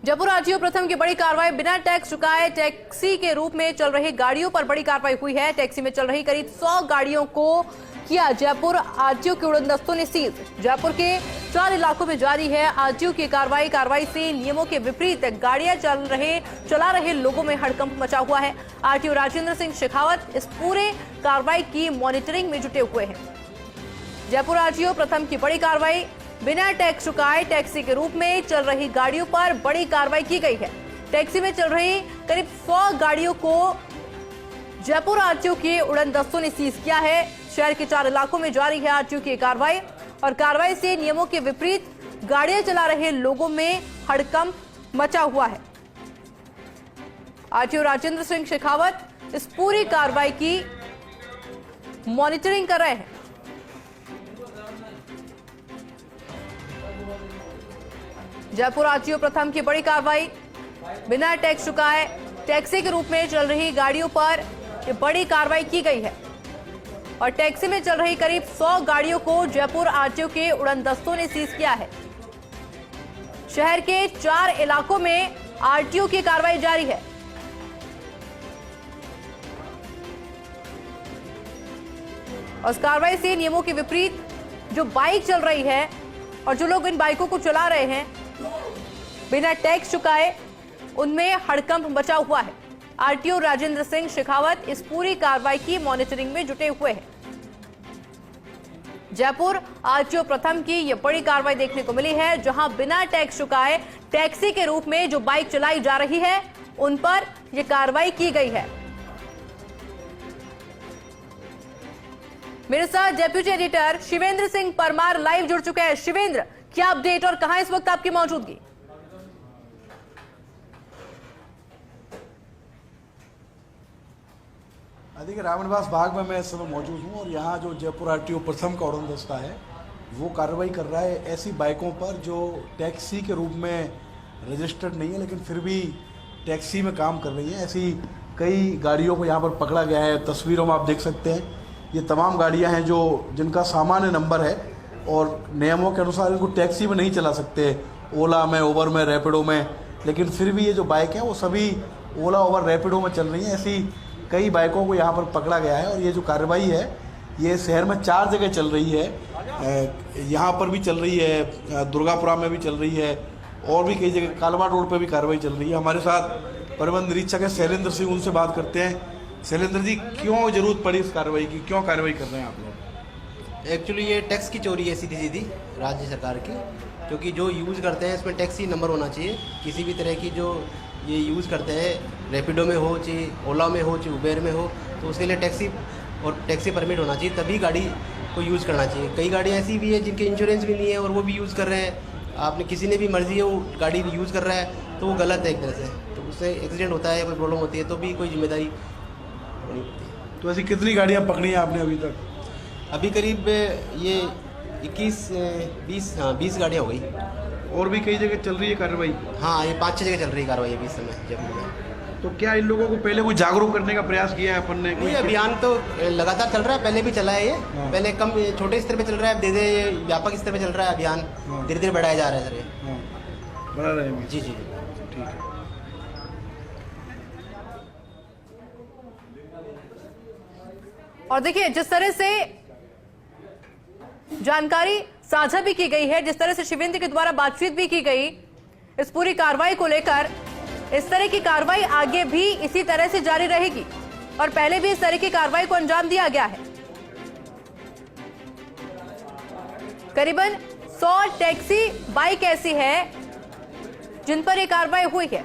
Jaipur RTO प्रथम की बड़ी कार्रवाई। बिना टैक्स चुकाए टैक्सी के रूप में चल रही गाड़ियों पर बड़ी कार्रवाई हुई है। टैक्सी में चल रही करीब 100 गाड़ियों को किया जयपुर आरटीओ के उड़न दस्तों ने सीज। जयपुर के 4 इलाकों में जारी है आरटीओ की कार्रवाई से नियमों के विपरीत गाड़ियां चला रहे लोगों में हड़कंप मचा हुआ है। आरटीओ राजेंद्र सिंह शेखावत इस पूरे कार्रवाई की मॉनिटरिंग में जुटे हुए हैं। जयपुर आरटीओ प्रथम की बड़ी कार्रवाई। बिना टैक्स चुकाए टैक्सी के रूप में चल रही गाड़ियों पर बड़ी कार्रवाई की गई है। टैक्सी में चल रही करीब 100 गाड़ियों को जयपुर आरटीओ के उड़न दस्तों ने सीज किया है। शहर के 4 इलाकों में जारी है आरटीओ की कार्रवाई और कार्रवाई से नियमों के विपरीत गाड़ियां चला रहे लोगों में हड़कंप मचा हुआ है। आरटीओ राजेंद्र सिंह शेखावत इस पूरी कार्रवाई की मॉनिटरिंग कर रहे हैं। जयपुर आरटीओ प्रथम की बड़ी कार्रवाई। बिना टैक्स चुकाए टैक्सी के रूप में चल रही गाड़ियों पर बड़ी कार्रवाई की गई है और टैक्सी में चल रही करीब 100 गाड़ियों को जयपुर आरटीओ के उड़न दस्तों ने सीज किया है। शहर के 4 इलाकों में आरटीओ की कार्रवाई जारी है। और इस कार्रवाई से नियमों के विपरीत जो बाइक चल रही है और जो लोग इन बाइकों को चला रहे हैं बिना टैक्स चुकाए, उनमें हड़कंप मचा हुआ है। आरटीओ राजेंद्र सिंह शेखावत इस पूरी कार्रवाई की मॉनिटरिंग में जुटे हुए हैं। जयपुर आरटीओ प्रथम की यह बड़ी कार्रवाई देखने को मिली है, जहां बिना टैक्स चुकाए टैक्सी के रूप में जो बाइक चलाई जा रही है उन पर यह कार्रवाई की गई है। मेरे साथ deputy editor Shivendra Singh Parmar live जुड़ चुके हैं। शिवेंद्र, क्या अपडेट और कहां इस वक्त आपकी मौजूदगी? देखिए, रावणवास बाग में मैं इस समय मौजूद हूं और यहाँ जो जयपुर आरटीओ प्रथम का उड़न दस्ता है वो कार्रवाई कर रहा है ऐसी बाइकों पर जो टैक्सी के रूप में रजिस्टर्ड नहीं है लेकिन फिर भी टैक्सी में काम कर रही है। ऐसी कई गाड़ियों को यहाँ पर पकड़ा गया है। तस्वीरों में आप देख सकते हैं ये तमाम गाड़ियाँ हैं जो जिनका सामान्य नंबर है और नियमों के अनुसार इनको टैक्सी में नहीं चला सकते, ओला में, उबर में, रैपिडो में, लेकिन फिर भी ये जो बाइक है वो सभी ओला, उबर, रैपिडो में चल रही हैं। ऐसी कई बाइकों को यहाँ पर पकड़ा गया है और ये जो कार्रवाई है ये शहर में 4 जगह चल रही है। यहाँ पर भी चल रही है, दुर्गापुरा में भी चल रही है और भी कई जगह कालवा रोड पर भी कार्रवाई चल रही है। हमारे साथ परिवहन निरीक्षक है शैलेंद्र सिंह, उनसे बात करते हैं। शैलेंद्र जी, क्यों जरूरत पड़ी इस कार्रवाई की, क्यों कार्रवाई कर रहे हैं आप लोग? एक्चुअली ये टैक्स की चोरी है सीधी सीधी राज्य सरकार की, क्योंकि जो यूज़ करते हैं इसमें टैक्सी नंबर होना चाहिए। किसी भी तरह की जो ये यूज़ करते हैं, रैपिडो में हो चाहे ओला में हो चाहे उबेर में हो, तो उसके लिए टैक्सी और टैक्सी परमिट होना चाहिए, तभी गाड़ी को यूज़ करना चाहिए। कई गाड़ियाँ ऐसी भी है जिनके इंश्योरेंस भी नहीं है और वो भी यूज़ कर रहे हैं। आपने किसी ने भी मर्जी है वो गाड़ी यूज़ कर रहा है तो वो गलत है एक तरह से, तो उससे एक्सीडेंट होता है, कोई प्रॉब्लम होती है तो भी कोई जिम्मेदारी होनी पड़ती है। तो ऐसी कितनी गाड़ियाँ पकड़ी हैं आपने अभी तक? अभी करीब ये 20 गाड़ियाँ हो गई। और भी कई जगह चल रही है कार्रवाई? हाँ, ये 5-6 जगह चल रही है कार्रवाई अभी इस समय जयपुर में। तो क्या इन लोगों को पहले कोई जागरूक करने का प्रयास किया है अपन ने? कोई अभियान तो लगातार चल रहा है, पहले भी चला है ये। पहले कम छोटे स्तर पे चल रहा है, अब धीरे धीरे व्यापक स्तर पे चल रहा है अभियान। धीरे धीरे बढ़ाया जा रहा है सर ये। बढ़ा रहे हैं? जी जी, ठीक है। और देखिए, जिस तरह से जानकारी साझा भी की गई है, जिस तरह से शिवेंद्र के द्वारा बातचीत भी की गई इस पूरी कार्रवाई को लेकर, इस तरह की कार्रवाई आगे भी इसी तरह से जारी रहेगी और पहले भी इस तरह की कार्रवाई को अंजाम दिया गया है। करीबन 100 टैक्सी बाइक ऐसी है जिन पर यह कार्रवाई हुई है।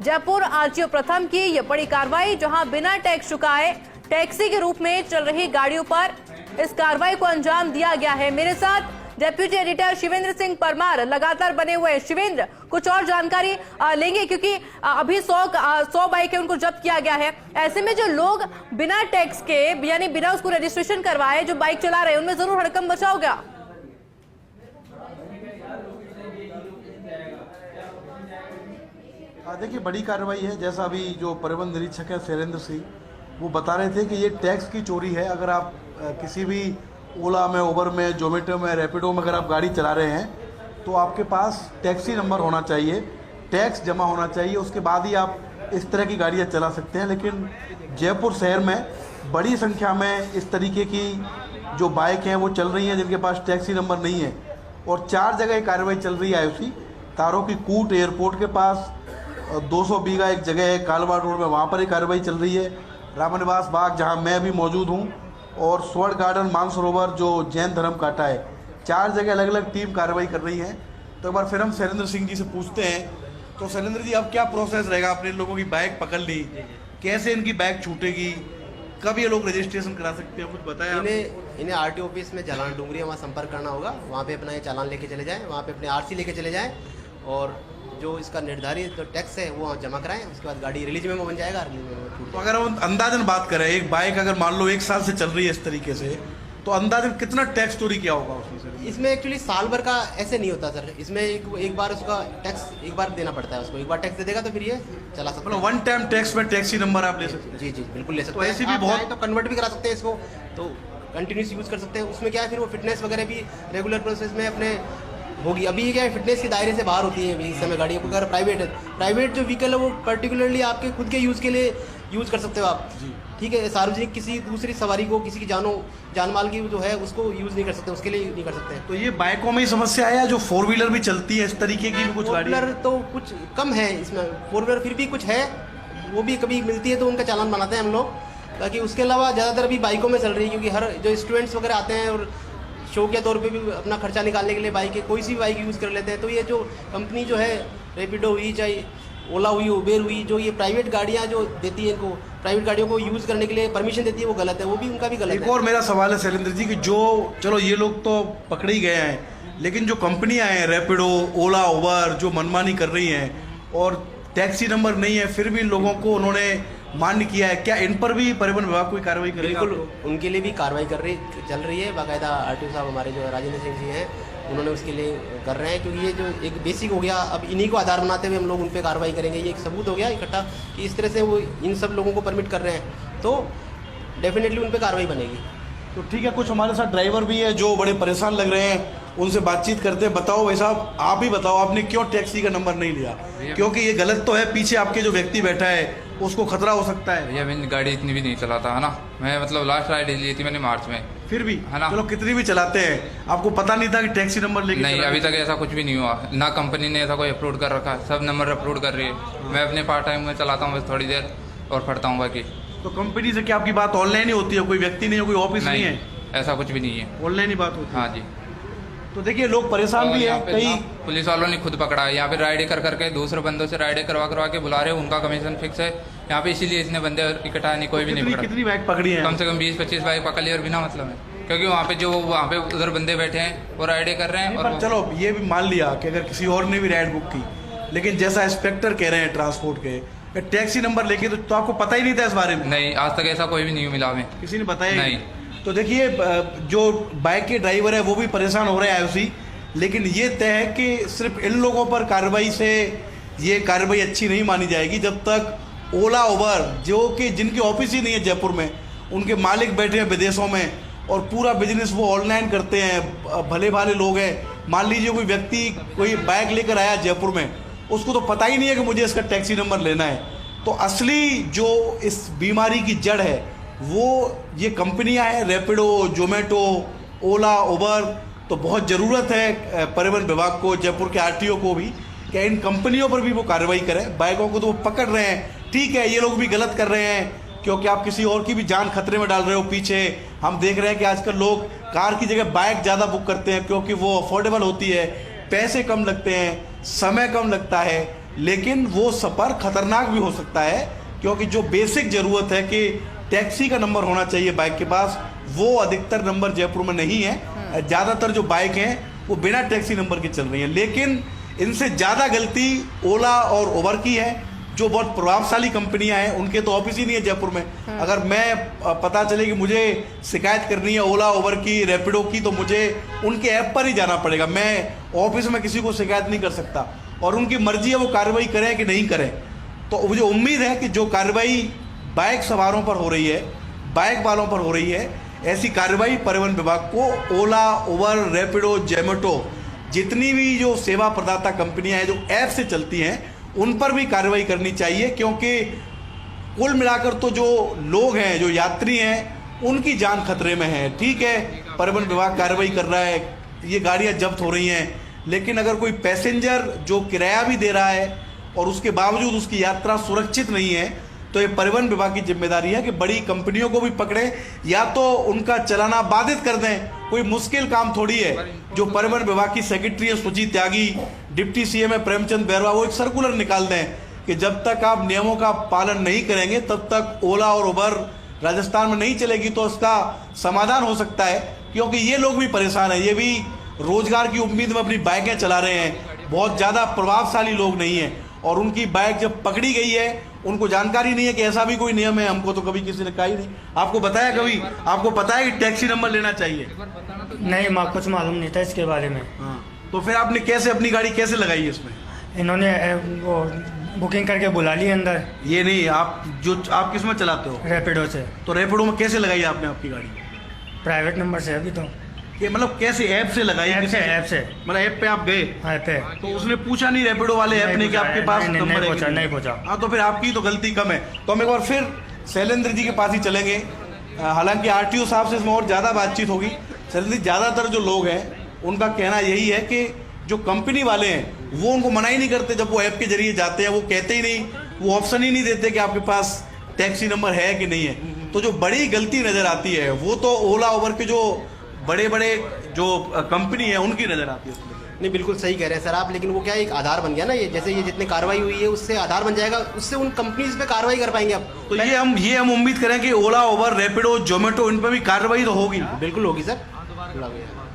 जयपुर आरटीओ प्रथम की यह बड़ी कार्रवाई, जहां बिना टैक्स चुकाए टैक्सी के रूप में चल रही गाड़ियों पर इस कार्रवाई को अंजाम दिया गया है। मेरे साथ डेप्यूटी एडिटर शिवेंद्र सिंह परमार लगातार बने हुए हैं। शिवेंद्र, कुछ और जानकारी लेंगे क्योंकि अभी 100 बाइकें उनको जब्त किया गया है। ऐसे में जो लोग बिना टैक्स के यानी बिना उसको रजिस्ट्रेशन करवाए जो बाइक चला रहे हैं उनमें जरूर हड़कंप मचा होगा। देखिए, बड़ी कार्रवाई है। जैसा अभी जो परिवहन निरीक्षक है शैलेंद्र सिंह वो बता रहे थे कि ये टैक्स की चोरी है। अगर आप किसी भी ओला में, उबर में, जोमेटो में, रैपिडो में अगर आप गाड़ी चला रहे हैं तो आपके पास टैक्सी नंबर होना चाहिए टैक्स जमा होना चाहिए, उसके बाद ही आप इस तरह की गाड़ियाँ चला सकते हैं। लेकिन जयपुर शहर में बड़ी संख्या में इस तरीके की जो बाइक हैं वो चल रही हैं जिनके पास टैक्सी नंबर नहीं है, और 4 जगह कार्रवाई चल रही है आईओसी। तारों की कूट एयरपोर्ट के पास 200 बीघा एक जगह है कालवाड़ रोड में, वहाँ पर एक कार्रवाई चल रही है। रामनिवास बाग जहाँ मैं भी मौजूद हूँ, और स्वर्ण गार्डन मानसरोवर जो जैन धर्म काटा है, 4 जगह अलग अलग टीम कार्रवाई कर रही है। तो एक बार फिर हम शैलेंद्र सिंह जी से पूछते हैं। तो शैलेंद्र जी, अब क्या प्रोसेस रहेगा? आपने इन लोगों की बाइक पकड़ ली, कैसे इनकी बाइक छूटेगी, कब ये लोग रजिस्ट्रेशन करा सकते हैं, कुछ बताया? इन्हें आरटीओ ऑफिस में जालान डूंगरी वहाँ संपर्क करना होगा, वहाँ पे अपना ये चालान लेके चले जाएं, वहाँ पे अपने आरसी लेके चले जाएं, और जो इसका निर्धारित जो टैक्स है वो जमा कराएं। उसके बाद गाड़ी रिलीज में बन जाएगा, रिलीज में छूट। तो अगर हम अंदाजन बात करें, एक बाइक अगर मान लो 1 साल से चल रही है इस तरीके से, तो अंदाजन कितना टैक्स चोरी किया होगा उसमें? इसमें एक्चुअली साल भर का ऐसे नहीं होता सर, इसमें एक बार उसका टैक्स एक बार देना पड़ता है उसको, एक बार टैक्स दे देगा तो फिर ये चला सकता है। मतलब 1 टाइम टैक्स में टैक्सी नंबर आप ले सकते हैं? जी जी बिल्कुल ले सकते तो हैं। ऐसी भी आप बहुत चाहें तो कन्वर्ट भी करा सकते हैं इसको, तो कंटिन्यूस यूज़ कर सकते हैं। उसमें क्या है, फिर वो फिटनेस वगैरह भी रेगुलर प्रोसेस में अपने होगी। अभी क्या है, फिटनेस के दायरे से बाहर होती है इस समय गाड़ी। अगर प्राइवेट है, प्राइवेट जो व्हीकल है वो पर्टिकुलरली आपके खुद के यूज़ के लिए यूज़ कर सकते हो आप, ठीक है। सार्वजनिक किसी दूसरी सवारी को, किसी की जान माल की जो है उसको यूज़ नहीं कर सकते, उसके लिए नहीं कर सकते। तो ये बाइकों में ही समस्या है या जो 4 व्हीलर भी चलती है इस तरीके की भी कुछ गाड़ी? 4 व्हीलर तो कुछ कम है इसमें, 4 व्हीलर फिर भी कुछ है, वो भी कभी मिलती है तो उनका चालान बनाते हैं हम लोग। ताकि उसके अलावा ज़्यादातर अभी बाइकों में चल रही है, क्योंकि हर जो स्टूडेंट्स वगैरह आते हैं और शो के तौर पे भी अपना खर्चा निकालने के लिए बाइक कोई सी बाइक यूज़ कर लेते हैं। तो ये जो कंपनी जो है, रैपिडो हुई, चाहे ओला हुई, उबेर हुई, जो ये प्राइवेट गाड़ियाँ जो देती है, इनको प्राइवेट गाड़ियों को यूज़ करने के लिए परमिशन देती है, वो गलत है, वो भी उनका भी गलत है। एक और मेरा सवाल है शैलेंद्र जी कि जो चलो ये लोग तो पकड़े ही गए हैं, लेकिन जो कंपनियां हैं रैपिडो, ओला, उबर, जो मनमानी कर रही हैं और टैक्सी नंबर नहीं है, फिर भी इन लोगों को उन्होंने मान्य किया है, क्या इन पर भी परिवहन विभाग कोई कार्रवाई करेगा? बिल्कुल, उनके लिए भी कार्रवाई चल रही है। बाकायदा आरटीओ साहब हमारे जो राजेंद्र सिंह जी हैं, उन्होंने उसके लिए कर रहे हैं, क्योंकि ये जो एक बेसिक हो गया, अब इन्हीं को आधार बनाते हुए हम लोग उन पर कार्रवाई करेंगे। ये एक सबूत हो गया इकट्ठा कि इस तरह से वो इन सब लोगों को परमिट कर रहे हैं, तो डेफिनेटली उन पर कार्रवाई बनेगी। तो ठीक है, कुछ हमारे साथ ड्राइवर भी है जो बड़े परेशान लग रहे हैं, उनसे बातचीत करते हैं। बताओ भाई साहब, आप ही बताओ, आपने क्यों टैक्सी का नंबर नहीं लिया? क्योंकि ये गलत तो है, पीछे आपके जो व्यक्ति बैठा है उसको खतरा हो सकता है। भैया मैंने गाड़ी इतनी भी नहीं चलाता है ना, मैं मतलब लास्ट राइड ली थी मैंने मार्च में। फिर भी है ना, चलो कितनी भी चलाते हैं, आपको पता नहीं था कि टैक्सी नंबर लेके? नहीं, अभी तक ऐसा कुछ भी नहीं हुआ ना, कंपनी ने ऐसा कोई अपलोड कर रखा है, सब नंबर अपलोड कर रही है। मैं अपने पार्ट टाइम में चलाता हूँ बस थोड़ी देर और पढ़ता हूँ बाकी। तो कंपनी से क्या आपकी बात ऑनलाइन ही होती है? कोई व्यक्ति नहीं है, कोई ऑफिस नहीं है? ऐसा कुछ भी नहीं है, ऑनलाइन ही बात होती है। हाँ जी। तो देखिए, लोग परेशान भी हैं, कई पुलिस वालों ने खुद पकड़ा है यहाँ पे, राइड कर करके दूसरे बंदों से राइड करवा के बुला रहे हैं, उनका कमीशन फिक्स है यहाँ पे, इसीलिए इतने बंदे इकट्ठा नहीं, कोई भी नहीं पकड़ा। कितनी बाइक पकड़ी है? कम से कम 20-25 बाइक पकड़ ली और बिना मतलब है, क्योंकि वहाँ पे उधर बंदे बैठे हैं वो राइडें कर रहे हैं। और चलो ये भी मान लिया कि अगर किसी और ने भी राइड बुक की, लेकिन जैसा इंस्पेक्टर कह रहे हैं ट्रांसपोर्ट के, टैक्सी नंबर लेके, तो आपको पता ही नहीं था इस बारे में? नहीं, आज तक ऐसा कोई भी नहीं मिला हमें, किसी ने बताया नहीं। तो देखिए, जो बाइक के ड्राइवर है वो भी परेशान हो रहे हैं आईओसी, लेकिन ये तय है कि सिर्फ इन लोगों पर कार्रवाई से ये कार्रवाई अच्छी नहीं मानी जाएगी जब तक ओला, उबर, जो कि जिनके ऑफिस ही नहीं है जयपुर में, उनके मालिक बैठे हैं विदेशों में और पूरा बिजनेस वो ऑनलाइन करते हैं, भले भाले लोग हैं। मान लीजिए कोई व्यक्ति कोई बाइक लेकर आया जयपुर में, उसको तो पता ही नहीं है कि मुझे इसका टैक्सी नंबर लेना है। तो असली जो इस बीमारी की जड़ है वो ये कंपनियां हैं, रैपिडो, जोमेटो, ओला, उबर। तो बहुत ज़रूरत है परिवहन विभाग को, जयपुर के आरटीओ को भी, कि इन कंपनियों पर भी वो कार्रवाई करें। बाइकों को तो वो पकड़ रहे हैं, ठीक है, ये लोग भी गलत कर रहे हैं, क्योंकि आप किसी और की भी जान खतरे में डाल रहे हो। पीछे हम देख रहे हैं कि आजकल लोग कार की जगह बाइक ज़्यादा बुक करते हैं, क्योंकि वो अफोर्डेबल होती है, पैसे कम लगते हैं, समय कम लगता है, लेकिन वो सफ़र खतरनाक भी हो सकता है, क्योंकि जो बेसिक ज़रूरत है कि टैक्सी का नंबर होना चाहिए बाइक के पास, वो अधिकतर नंबर जयपुर में नहीं है। ज़्यादातर जो बाइक हैं वो बिना टैक्सी नंबर के चल रही हैं, लेकिन इनसे ज़्यादा गलती ओला और उबर की है, जो बहुत प्रभावशाली कंपनियां हैं। उनके तो ऑफिस ही नहीं है जयपुर में। अगर मैं पता चले कि मुझे शिकायत करनी है ओला, उबर की, रैपिडो की, तो मुझे उनके ऐप पर ही जाना पड़ेगा, मैं ऑफिस में किसी को शिकायत नहीं कर सकता। और उनकी मर्जी है वो कार्रवाई करें कि नहीं करें। तो मुझे उम्मीद है कि जो कार्रवाई बाइक सवारों पर हो रही है, बाइक वालों पर हो रही है, ऐसी कार्रवाई परिवहन विभाग को ओला, उबर, रैपिडो, जोमेटो, जितनी भी जो सेवा प्रदाता कंपनियां हैं जो ऐप से चलती हैं, उन पर भी कार्रवाई करनी चाहिए, क्योंकि कुल मिलाकर तो जो लोग हैं, जो यात्री हैं, उनकी जान खतरे में है। ठीक है, परिवहन विभाग कार्रवाई कर रहा है, ये गाड़ियां जब्त हो रही हैं, लेकिन अगर कोई पैसेंजर जो किराया भी दे रहा है और उसके बावजूद उसकी यात्रा सुरक्षित नहीं है, तो ये परिवहन विभाग की जिम्मेदारी है कि बड़ी कंपनियों को भी पकड़े या तो उनका चलाना बाधित कर दें। कोई मुश्किल काम थोड़ी है। जो परिवहन विभाग की सेक्रेटरी है सुची त्यागी, डिप्टी सीएम है प्रेमचंद बैरवा, वो एक सर्कुलर निकाल दें कि जब तक आप नियमों का पालन नहीं करेंगे तब तक ओला और उबर राजस्थान में नहीं चलेगी। तो इसका समाधान हो सकता है, क्योंकि ये लोग भी परेशान हैं, ये भी रोजगार की उम्मीद में अपनी बाइकें चला रहे हैं, बहुत ज़्यादा प्रभावशाली लोग नहीं हैं, और उनकी बाइक जब पकड़ी गई है उनको जानकारी नहीं है कि ऐसा भी कोई नियम है। हमको तो कभी किसी ने कहा ही नहीं। आपको बताया कभी? आपको पता है कि टैक्सी नंबर लेना चाहिए? नहीं, कुछ मालूम नहीं था इसके बारे में। हाँ, तो फिर आपने कैसे अपनी गाड़ी कैसे लगाई इसमें? इन्होंने वो बुकिंग करके बुला ली अंदर। ये नहीं, आप किस में चलाते हो? रैपिडो से। तो रैपिडो में कैसे लगाई आपने आपकी गाड़ी? प्राइवेट नंबर से अभी तो। ये मतलब कैसे ऐप से लगाई? ऐप से मतलब ऐप पे आप गए? हाँ, पे। तो उसने पूछा नहीं रैपिडो वाले ऐप ने कि आपके पास नंबर है? नहीं पूछा। हाँ, तो फिर आपकी तो गलती कम है। तो हम एक बार फिर शैलेंद्र जी के पास ही चलेंगे। हालांकि आरटीओ साहब से इसमें और ज़्यादा बातचीत होगी। शैलेंद्र जी, ज़्यादातर जो लोग हैं उनका कहना यही है कि जो कंपनी वाले हैं वो उनको मना ही नहीं करते। जब वो ऐप के जरिए जाते हैं वो कहते ही नहीं, वो ऑप्शन ही नहीं देते कि आपके पास टैक्सी नंबर है कि नहीं है। तो जो बड़ी गलती नज़र आती है वो तो ओला उबर के जो बड़े बड़े जो कंपनी है उनकी नज़र आती है। नहीं, बिल्कुल सही कह रहे हैं सर आप, लेकिन वो क्या एक आधार बन गया ना, ये जैसे ये जितनी कार्रवाई हुई है उससे आधार बन जाएगा, उससे उन कंपनीज पे कार्रवाई कर पाएंगे आप। तो ये हम उम्मीद करें कि ओला उबर रैपिडो जोमेटो इन पर भी कार्रवाई तो होगी। बिल्कुल होगी सर।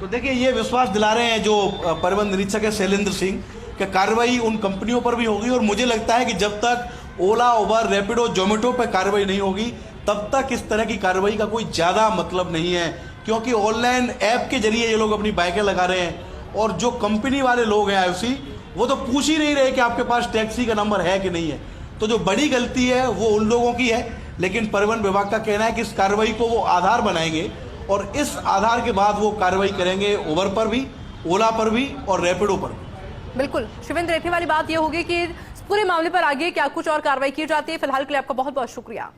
तो देखिए, ये विश्वास दिला रहे हैं जो परिवहन निरीक्षक है शैलेंद्र सिंह कि कार्रवाई उन कंपनियों पर भी होगी। और मुझे लगता है कि जब तक ओला उबर रैपिडो जोमेटो पर कार्रवाई नहीं होगी तब तक इस तरह की कार्रवाई का कोई ज़्यादा मतलब नहीं है, क्योंकि ऑनलाइन ऐप के जरिए ये लोग अपनी बाइकें लगा रहे हैं। और जो कंपनी वाले लोग हैं आईओसी, वो तो पूछ ही नहीं रहे कि आपके पास टैक्सी का नंबर है कि नहीं है। तो जो बड़ी गलती है वो उन लोगों की है, लेकिन परिवहन विभाग का कहना है कि इस कार्रवाई को वो आधार बनाएंगे और इस आधार के बाद वो कार्रवाई करेंगे उबर पर भी, ओला पर भी और रैपिडो पर भी। बिल्कुल शिवेंद्र, देखने वाली बात यह होगी कि पूरे मामले पर आगे क्या कुछ और कार्रवाई की जाती है। फिलहाल के लिए आपका बहुत बहुत शुक्रिया।